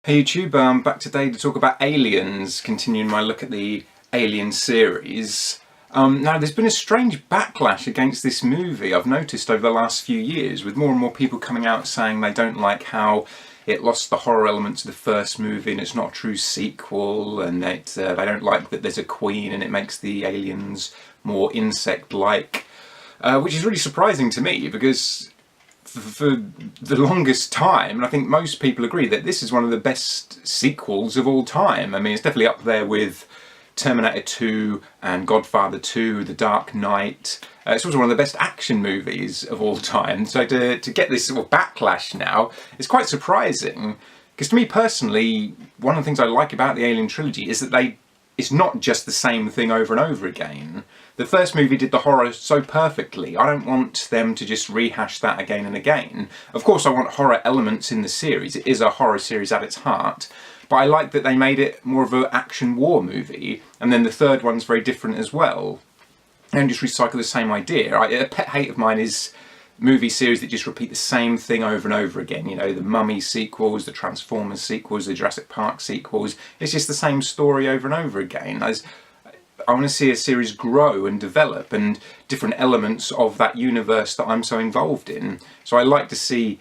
Hey YouTube, I'm back today to talk about Aliens, continuing my look at the Alien series. Now there's been a strange backlash against this movie I've noticed over the last few years, with more and more people coming out saying they don't like how it lost the horror elements of the first movie and it's not a true sequel, and that they don't like that there's a queen and it makes the aliens more insect-like, which is really surprising to me because for the longest time, and I think most people agree, that this is one of the best sequels of all time. I mean, it's definitely up there with Terminator 2 and Godfather 2, The Dark Knight. It's also one of the best action movies of all time. So to get this sort of backlash now is quite surprising, because to me personally, one of the things I like about the Alien trilogy is that it's not just the same thing over and over again. The first movie did the horror so perfectly. I don't want them to just rehash that again and again. Of course I want horror elements in the series. It is a horror series at its heart. But I like that they made it more of an action war movie. And then the third one's very different as well. They don't just recycle the same idea. A pet hate of mine is movie series that just repeat the same thing over and over again. You know, the Mummy sequels, the Transformers sequels, the Jurassic Park sequels. It's just the same story over and over again. I want to see a series grow and develop, and different elements of that universe that I'm so involved in. So I like seeing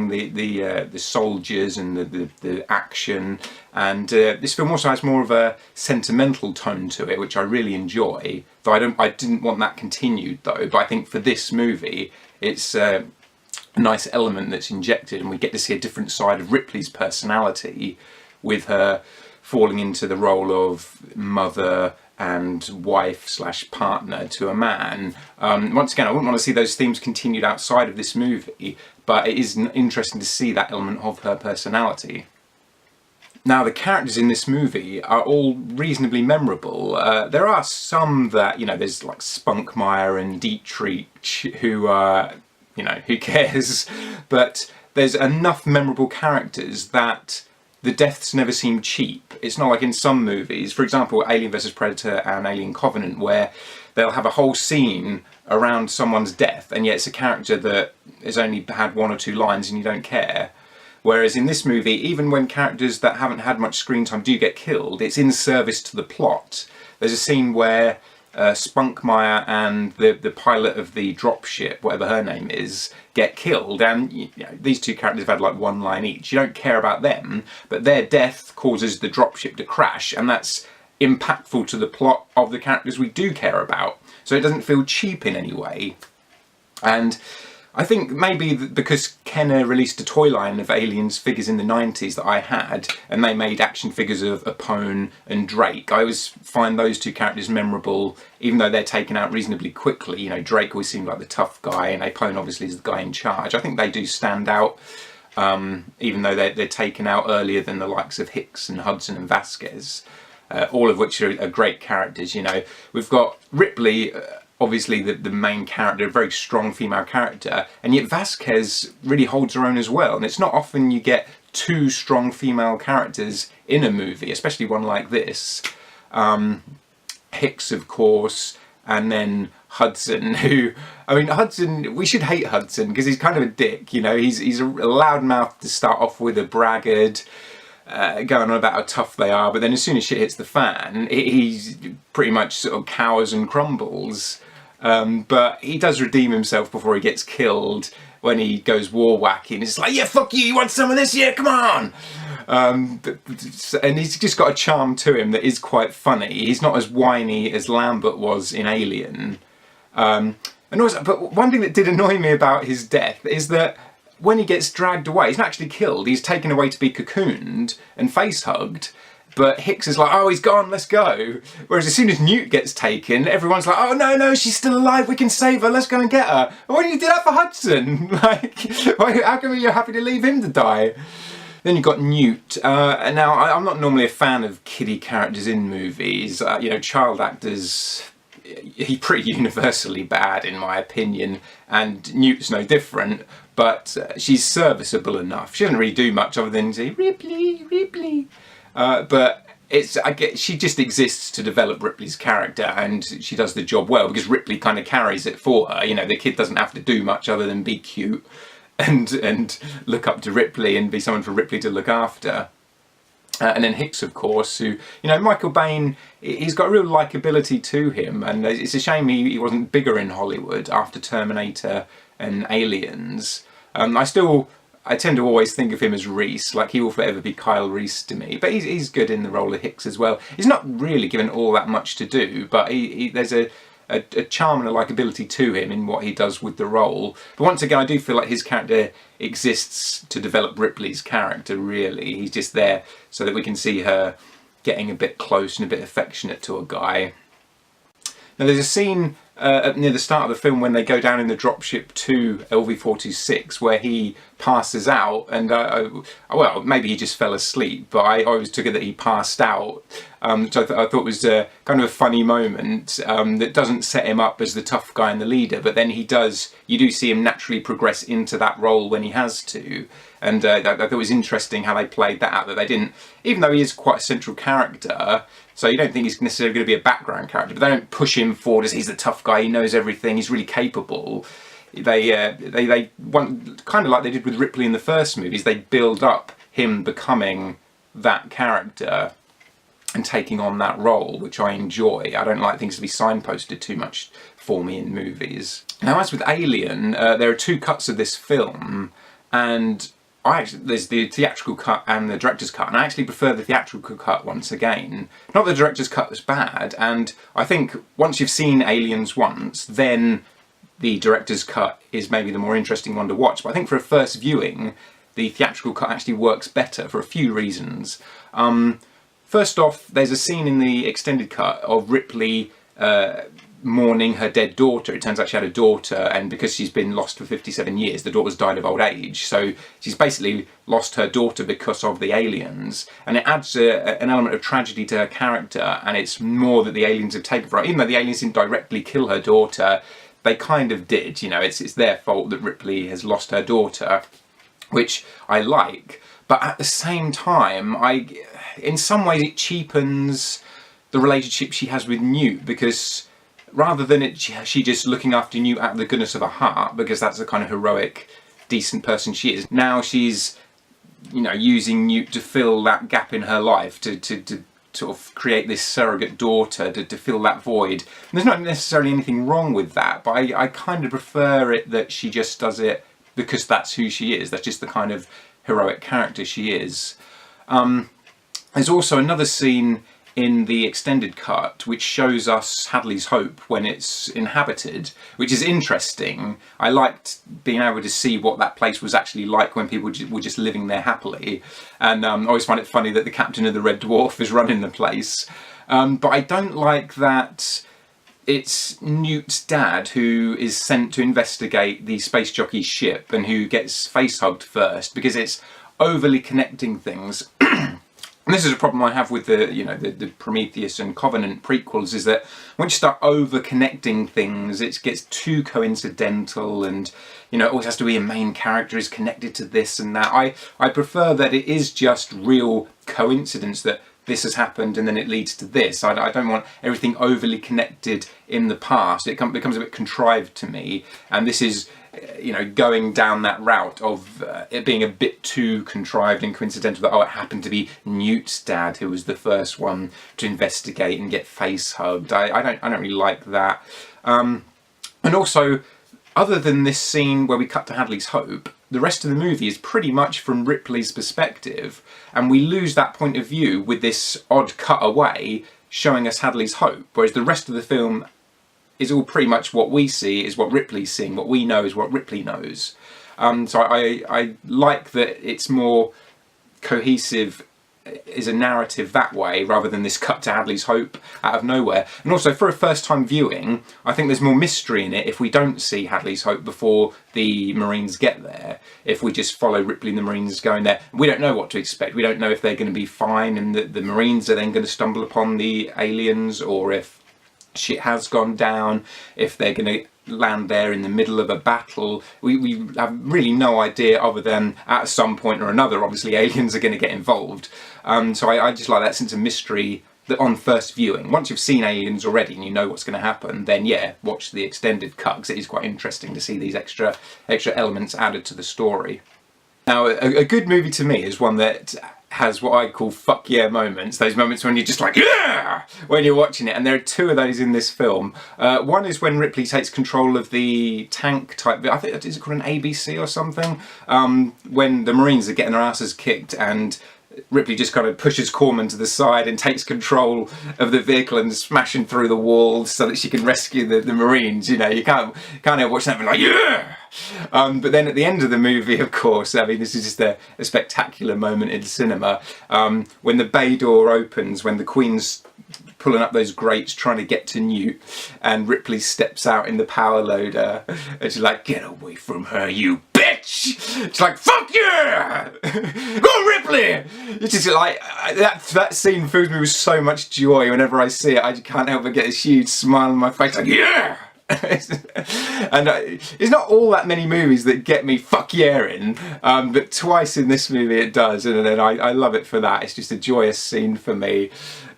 the soldiers and the action, and this film also has more of a sentimental tone to it, which I really enjoy. Though I didn't want that continued though. But I think for this movie, it's a nice element that's injected, and we get to see a different side of Ripley's personality, with her falling into the role of mother and wife/partner to a man. Once again, I wouldn't want to see those themes continued outside of this movie, but it is interesting to see that element of her personality. Now, the characters in this movie are all reasonably memorable. There are some that, you know, there's like Spunkmeyer and Dietrich, who are, you know, who cares? But there's enough memorable characters that the deaths never seem cheap. It's not like in some movies, for example Alien vs Predator and Alien Covenant, where they'll have a whole scene around someone's death and yet it's a character that has only had one or two lines and you don't care. Whereas in this movie, even when characters that haven't had much screen time do get killed, it's in service to the plot. There's a scene where Spunkmeyer and the pilot of the dropship, whatever her name is, get killed, and you know, these two characters have had like one line each. You don't care about them, but their death causes the dropship to crash, and that's impactful to the plot of the characters we do care about. So it doesn't feel cheap in any way. And I think maybe because Kenner released a toy line of Aliens figures in the 90s that I had, and they made action figures of Apone and Drake, I always find those two characters memorable, even though they're taken out reasonably quickly. You know, Drake always seemed like the tough guy, and Apone obviously is the guy in charge. I think they do stand out, even though they're taken out earlier than the likes of Hicks and Hudson and Vasquez, all of which are great characters. You know, we've got Ripley, obviously the main character, a very strong female character, and yet Vasquez really holds her own as well. And it's not often you get two strong female characters in a movie, especially one like this. Hicks, of course, and then Hudson, who, I mean, Hudson, we should hate Hudson because he's kind of a dick, you know. He's a loudmouth to start off with, a braggart, going on about how tough they are, but then as soon as shit hits the fan, he's pretty much sort of cowers and crumbles. But he does redeem himself before he gets killed when he goes war whacking. It's like, yeah, fuck you want some of this? Yeah, come on! And he's just got a charm to him that is quite funny. He's not as whiny as Lambert was in Alien. And also, but one thing that did annoy me about his death is that when he gets dragged away, he's not actually killed, he's taken away to be cocooned and face-hugged, but Hicks is like, oh, he's gone, let's go. Whereas as soon as Newt gets taken, everyone's like, oh, no, she's still alive, we can save her, let's go and get her. Why didn't you do that for Hudson? Like, how come you're happy to leave him to die? Then you've got Newt. And now, I'm not normally a fan of kiddie characters in movies. You know, child actors, he's pretty universally bad in my opinion, and Newt's no different, but she's serviceable enough. She doesn't really do much other than say, Ripley, Ripley. But she just exists to develop Ripley's character, and she does the job well because Ripley kind of carries it for her. You know, the kid doesn't have to do much other than be cute and look up to Ripley and be someone for Ripley to look after. And then Hicks, of course, who, Michael Bain, he's got a real likability to him, and it's a shame he wasn't bigger in Hollywood after Terminator and Aliens. I tend to always think of him as Reese, like he will forever be Kyle Reese to me, but he's good in the role of Hicks as well. He's not really given all that much to do, but there's a charm and a likability to him in what he does with the role. But once again, I do feel like his character exists to develop Ripley's character, really. He's just there so that we can see her getting a bit close and a bit affectionate to a guy. Now there's a scene near the start of the film when they go down in the dropship to LV-46 where he passes out, and well, maybe he just fell asleep, but I always took it that he passed out, which I thought was kind of a funny moment that doesn't set him up as the tough guy and the leader, but then you do see him naturally progress into that role when he has to, and I thought it was interesting how they played that out, that they didn't, even though he is quite a central character, so you don't think he's necessarily going to be a background character, but they don't push him forward as he's the tough guy, he knows everything, he's really capable. They want, kind of like they did with Ripley in the first movies, they build up him becoming that character and taking on that role, which I enjoy. I don't like things to be signposted too much for me in movies. Now, as with Alien, there are two cuts of this film, and there's the theatrical cut and the director's cut, and I actually prefer the theatrical cut once again. Not that the director's cut was bad, and I think once you've seen Aliens once, then the director's cut is maybe the more interesting one to watch. But I think for a first viewing, the theatrical cut actually works better for a few reasons. First off, there's a scene in the extended cut of Ripley mourning her dead daughter. It turns out she had a daughter, and because she's been lost for 57 years, the daughter's died of old age. So she's basically lost her daughter because of the aliens, and it adds an element of tragedy to her character, and it's more that the aliens have taken for her. Even though the aliens didn't directly kill her daughter, they kind of did, it's their fault that Ripley has lost her daughter, which I like, but at the same time, in some ways it cheapens the relationship she has with Newt, because rather than she just looking after Newt out of the goodness of her heart, because that's the kind of heroic, decent person she is, now she's, using Newt to fill that gap in her life, to sort of create this surrogate daughter to fill that void. And there's not necessarily anything wrong with that, but I kind of prefer it that she just does it because that's who she is. That's just the kind of heroic character she is. There's also another scene in the extended cut which shows us Hadley's Hope when it's inhabited, which is interesting. I liked being able to see what that place was actually like when people were just living there happily, and I always find it funny that the captain of the Red Dwarf is running the place, but I don't like that it's Newt's dad who is sent to investigate the space jockey's ship and who gets face-hugged first, because it's overly connecting things. And this is a problem I have with the Prometheus and Covenant prequels, is that once you start over-connecting things, it gets too coincidental, and it always has to be a main character is connected to this and that. I prefer that it is just real coincidence that this has happened and then it leads to this. I don't want everything overly connected in the past. It becomes a bit contrived to me, and this is going down that route of it being a bit too contrived and coincidental, that it happened to be Newt's dad who was the first one to investigate and get face hugged. I don't really like that. And also, other than this scene where we cut to Hadley's Hope, the rest of the movie is pretty much from Ripley's perspective, and we lose that point of view with this odd cutaway showing us Hadley's Hope, whereas the rest of the film is all pretty much what we see is what Ripley's seeing, what we know is what Ripley knows. So I like that it's more cohesive is a narrative that way, rather than this cut to Hadley's Hope out of nowhere. And also, for a first-time viewing, I think there's more mystery in it if we don't see Hadley's Hope before the Marines get there. If we just follow Ripley and the Marines going there, we don't know what to expect. We don't know if they're going to be fine and the Marines are then going to stumble upon the aliens, or if shit has gone down, if they're going to land there in the middle of a battle. We have really no idea, other than at some point or another, obviously aliens are going to get involved. So I just like that sense of mystery that on first viewing. Once you've seen Aliens already and you know what's going to happen, then yeah, watch the extended cut, because it is quite interesting to see these extra elements added to the story. Now, a good movie to me is one that has what I call fuck yeah moments. Those moments when you're just like, yeah, when you're watching it. And there are two of those in this film. One is when Ripley takes control of the tank type, I think, is it called an ABC or something? When the Marines are getting their asses kicked and Ripley just kind of pushes Corman to the side and takes control of the vehicle and smashing through the walls so that she can rescue the Marines. You know, you can't help watching that and be like, yeah! But then at the end of the movie, of course, I mean, this is just a spectacular moment in cinema. When the bay door opens, when the Queen's pulling up those grates trying to get to Newt, and Ripley steps out in the power loader and she's like, get away from her, you bitch! It's like, fuck yeah! Go Ripley! It's just like, that scene fills me with so much joy. Whenever I see it, I just can't help but get this huge smile on my face, like, yeah! And it's not all that many movies that get me fuck yeah-ing, but twice in this movie it does, and I love it for that. It's just a joyous scene for me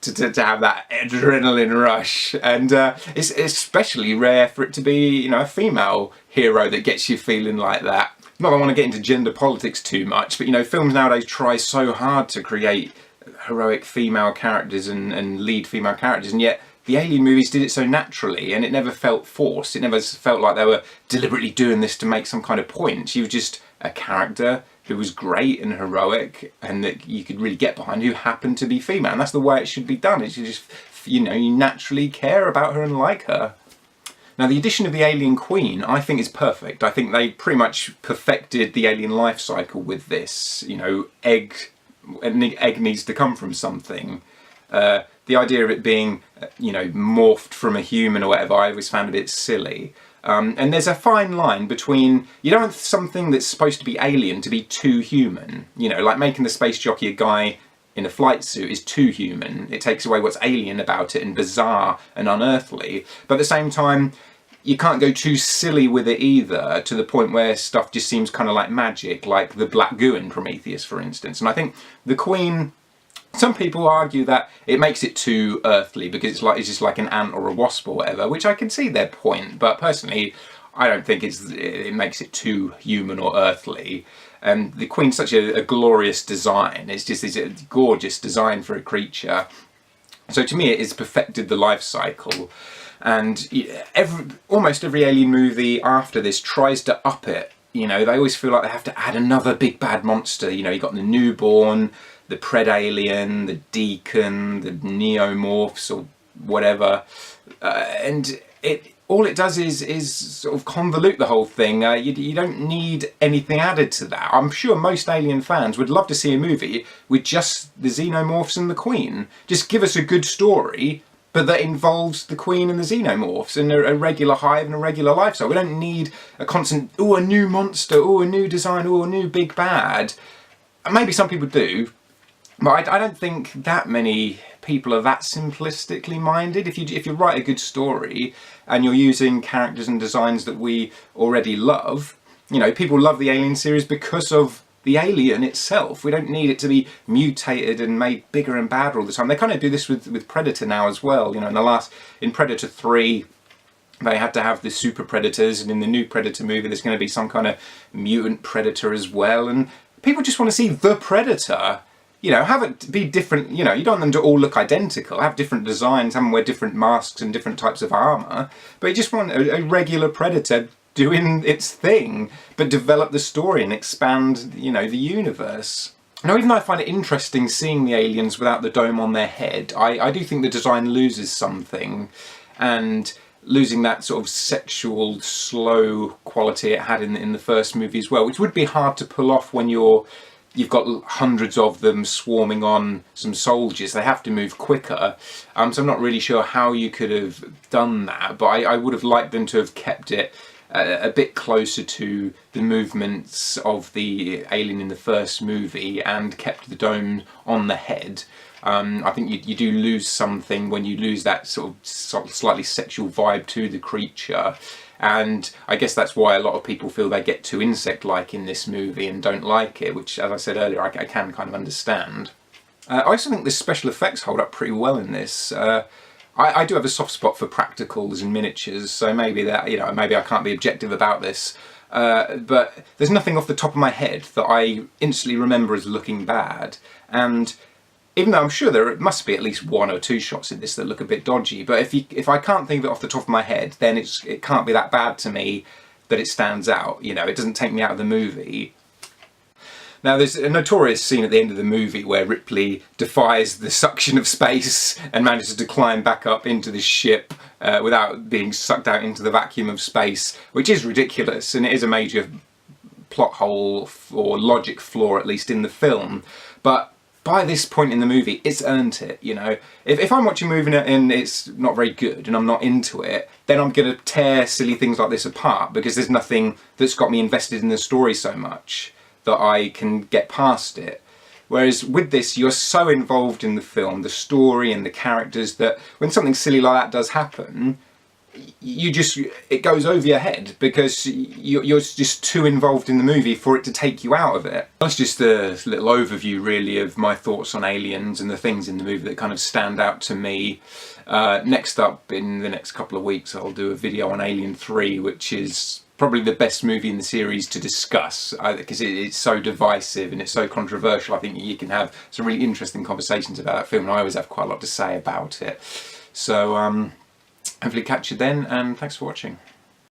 to have that adrenaline rush, and it's especially rare for it to be, you know, a female hero that gets you feeling like that. Not that I want to get into gender politics too much, but you know, films nowadays try so hard to create heroic female characters and lead female characters, and yet the Alien movies did it so naturally, and it never felt forced. It never felt like they were deliberately doing this to make some kind of point. She was just a character who was great and heroic, and that you could really get behind, who happened to be female. And that's the way it should be done. It should just, you know, you naturally care about her and like her. Now, the addition of the Alien Queen, I think, is perfect. I think they pretty much perfected the alien life cycle with this. You know, an egg needs to come from something. The idea of it being, you know, morphed from a human or whatever, I always found a bit silly. And there's a fine line between, you don't want something that's supposed to be alien to be too human. You know, like making the space jockey a guy in a flight suit is too human. It takes away what's alien about it and bizarre and unearthly. But at the same time, you can't go too silly with it either, to the point where stuff just seems kind of like magic, like the black goo in Prometheus, for instance. And I think the Queen, some people argue that it makes it too earthly because it's just like an ant or a wasp or whatever, which I can see their point, but personally I don't think it makes it too human or earthly. And the Queen's such a glorious design. It's a gorgeous design for a creature. So to me, it has perfected the life cycle. And almost every Alien movie after this tries to up it. You know, they always feel like they have to add another big bad monster. You know, you got the newborn, the Pred Alien, the Deacon, the Neomorphs or whatever, and all it does is sort of convolute the whole thing. You don't need anything added to that. I'm sure most Alien fans would love to see a movie with just the Xenomorphs and the Queen. Just give us a good story, but that involves the Queen and the Xenomorphs and a regular hive and a regular lifestyle. We don't need a constant, oh, a new monster, oh, a new design, oh, a new big bad. Maybe some people do, but I don't think that many people are that simplistically minded. If you write a good story and you're using characters and designs that we already love, you know, people love the Alien series because of the alien itself. We don't need it to be mutated and made bigger and badder all the time. They kind of do this with Predator now as well. You know, in Predator 3, they had to have the super predators, and in the new Predator movie there's going to be some kind of mutant predator as well, and people just want to see the Predator. You know, have it be different. You know, you don't want them to all look identical. Have different designs, have them wear different masks and different types of armour, but you just want a regular Predator doing its thing, but develop the story and expand, you know, the universe. Now, even though I find it interesting seeing the aliens without the dome on their head, I do think the design loses something, and losing that sort of sexual, slow quality it had in the first movie as well, which would be hard to pull off when you've got hundreds of them swarming on some soldiers. They have to move quicker, so I'm not really sure how you could have done that, but I would have liked them to have kept it a bit closer to the movements of the alien in the first movie and kept the dome on the head. I think you do lose something when you lose that sort of slightly sexual vibe to the creature, and I guess that's why a lot of people feel they get too insect-like in this movie and don't like it, which, as I said earlier, I can kind of understand. I also think the special effects hold up pretty well in this. I do have a soft spot for practicals and miniatures, so maybe that, you know, maybe I can't be objective about this. but there's nothing off the top of my head that I instantly remember as looking bad. And even though I'm sure there must be at least 1 or 2 shots in this that look a bit dodgy, but if I can't think of it off the top of my head, then it can't be that bad to me that it stands out. You know, it doesn't take me out of the movie. Now, there's a notorious scene at the end of the movie where Ripley defies the suction of space and manages to climb back up into the ship without being sucked out into the vacuum of space, which is ridiculous, and it is a major plot hole or logic flaw, at least in the film. But by this point in the movie, it's earned it, you know. If I'm watching a movie and it's not very good and I'm not into it, then I'm going to tear silly things like this apart because there's nothing that's got me invested in the story so much that I can get past it. Whereas with this, you're so involved in the film, the story and the characters, that when something silly like that does happen, it goes over your head because you're just too involved in the movie for it to take you out of it. That's just a little overview really of my thoughts on Aliens and the things in the movie that kind of stand out to me. Next up, in the next couple of weeks, I'll do a video on Alien 3, which is probably the best movie in the series to discuss because it's so divisive and it's so controversial. I think you can have some really interesting conversations about that film, and I always have quite a lot to say about it. So hopefully catch you then, and thanks for watching.